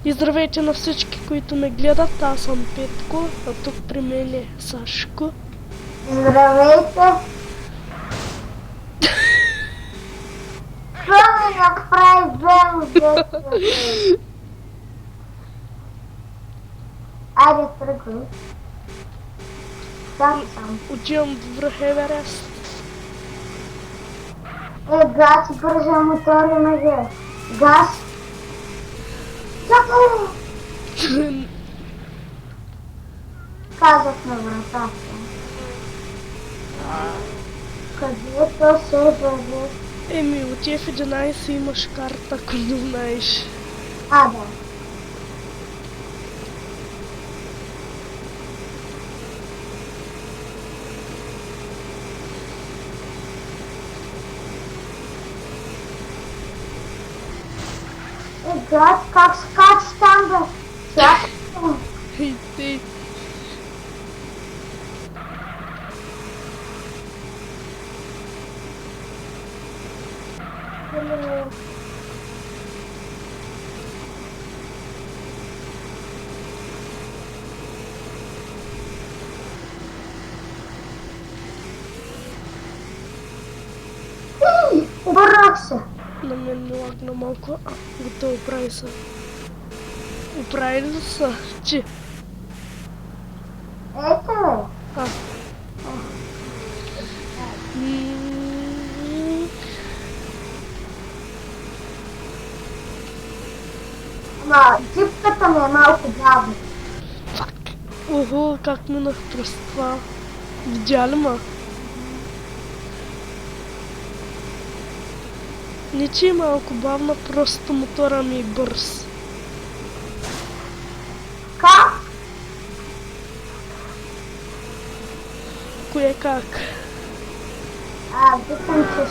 И здравейте на всички, които ме гледат. Аз съм Петко, а тук при мен е Сашко. Здравейте! Що ми направи бело детство? Айде, тръгвай. Там съм. Отивам в връх Еверест. Газ, бърза мотори на ге. Газ. Чакай! Казах на вратата. Къде то се бъде? Еми, от F11 имаш карта, ако не знаеш. А, да. Гад, как скачаш там, бе? Чакай. Ей, ти. Обърнах се. На мен ми лагна малко. Готово, оправи се. Оправи ли са? Че? Ето, бе. А. Ама джипката ми е малко бавна. Ого, как минах през това. Видя ли ма? Не че е малко бавна, просто мотора ми е бърз. Как? Кое как? Викам, че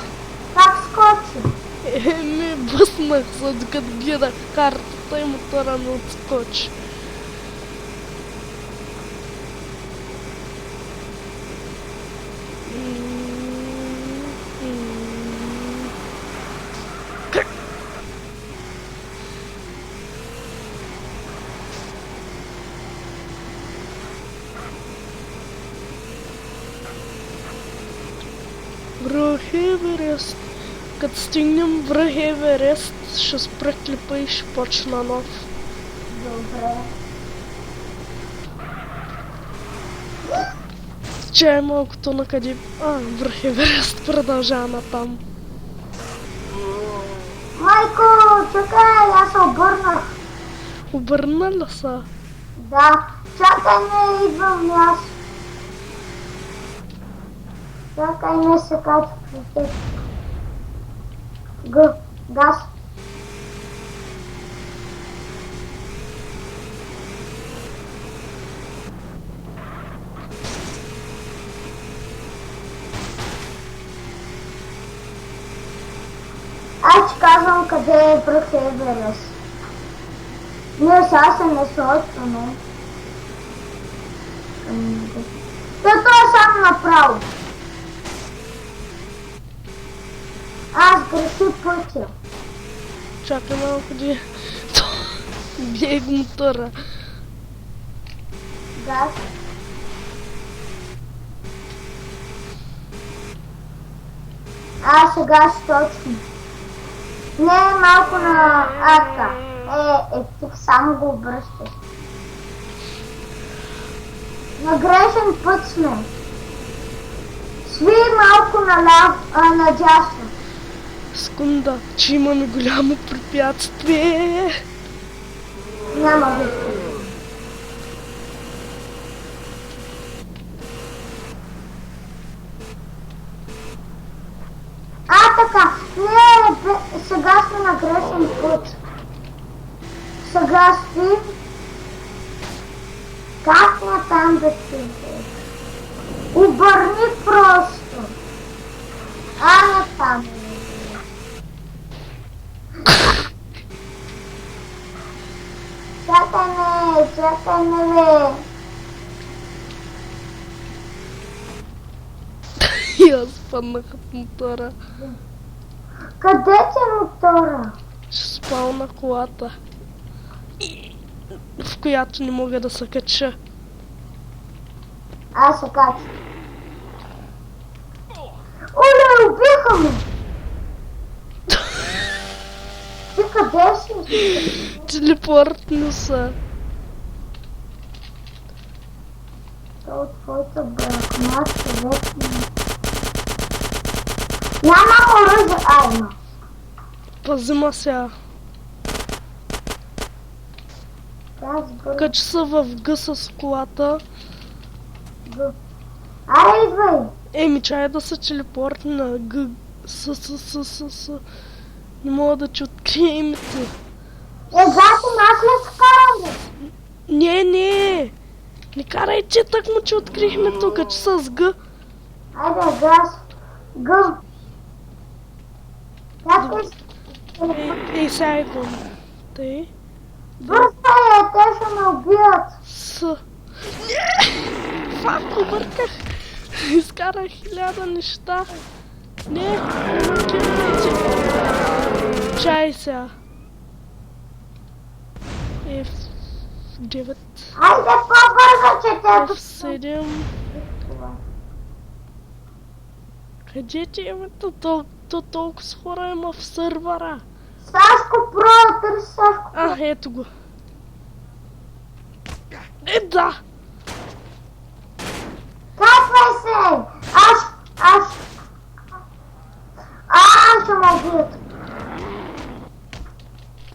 как скочи? Еми, бъснах се, докато гледах картата и мотора ми отскочи. Връх Еверест. Като стигнем връх Еверест, ще спра клипа и ще почна нов. Добре. Чай малкото на къде... връх Еверест продължава натам. Майко, чакай, аз се обърнах. Обърна ли са? Да, чакай, не идвам аз. Чакай, не се качва при теб. Газ. Аз ти казвам къде е връх Еверест. Ние сега се насочваме. Това е сам направо. Аз греши пътя. Чакай малко де... Бие го мотора. Газ. Сега ще точно. Не, малко на арка. Тук само го обръщаш. На грешен път сме. Сви малко надясно. Секунда, че имаме голямо препятствие. Няма да. Така. Не, сега сме на грешен път. Сега стоим. Как на там да ти? Обърни просто. На там. Чакай не, бе. И аз паднах от мотора. Къде ти е мотора? Ще спал на колата. в която не мога да се кача. Аз се кача. Оле, убиха ме! Ти къде си? Телепортна са. Това от твоята брахма, човек ми. Нямам оръжие, айма. Пазима сега. Аз бързо. Кача се в Г с колата. Аре, идвай! Еми, чай да се телепортна. Г. С. Не мога да ти открия името. Гати, аз ли скарам? Не. Не карай, че так му, че открихме тук, че с Г. Айде, газ. Гъм. Как е? Сега идвам. Тъй. Бързо е, те ще ме убият. С. Фак, обърках. Изкарах 1000 неща. Не маркирайте. Чай сега. F9. Айде по-бързо, че те F7. Къде ти името? То толкова с хора има в сървъра. Сашко Про, търси Сашко Про. Ето го. Да! Качвай се! Аз ще ме убият.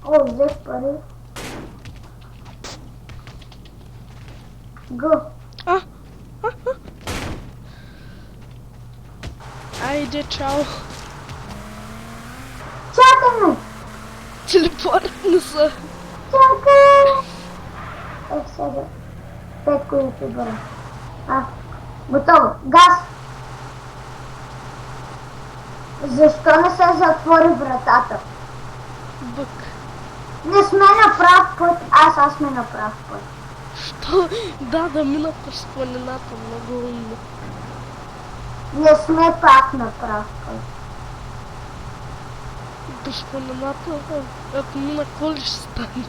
О, взех пари. Го. Айде, чао. Чакай ме! Телепортна са. Чакай! Сега. 5 колите бъра. Готово. Газ! Защо не се затвори вратата? Бък. Не сме на прав път. Аз сме на прав път. Що? Да мина през планината. Много умно. Не сме пак на прав път. През планината, ако мина, какво ли ще стане?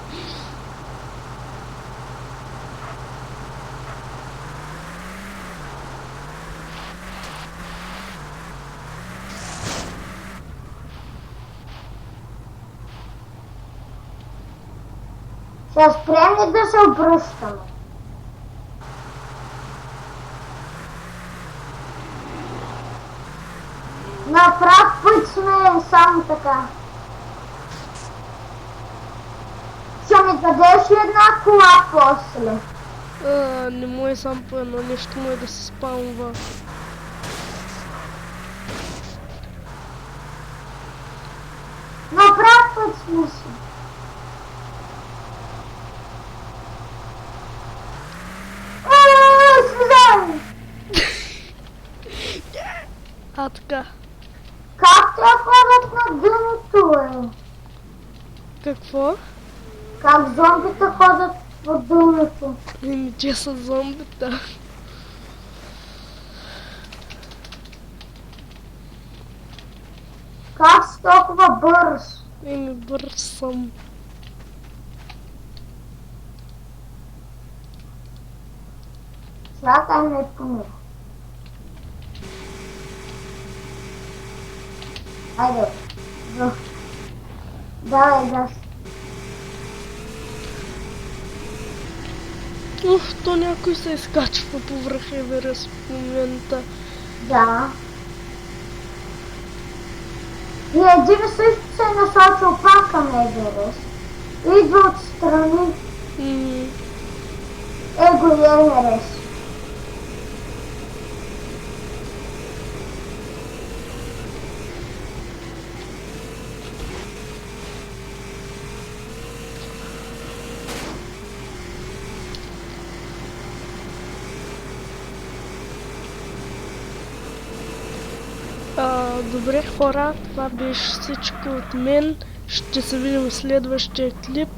Ще спрем ли да се обръщаме? На прав път сме само така. Ще ми дадеш ли една кола после? Не му е сам по едно нещо, му е да се спамва. На прав път сме си. Слизай! Така. Как те ходят на дъното, Какво? Как зомбите ходят по дъното? Еми, те са зомбита. Как си толкова бърз? Еми, бърз съм. Чакай ме помир. Айде. Давай газ. То някой се изкачва по връх Еверест в момента. Да. И един също се е насочил пак към Еверест. Идва отстрани. Его и Еверест. Добре, хора, това беше всичко от мен. Ще се видим в следващия клип.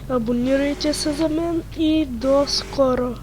Абонирайте се за мен и до скоро!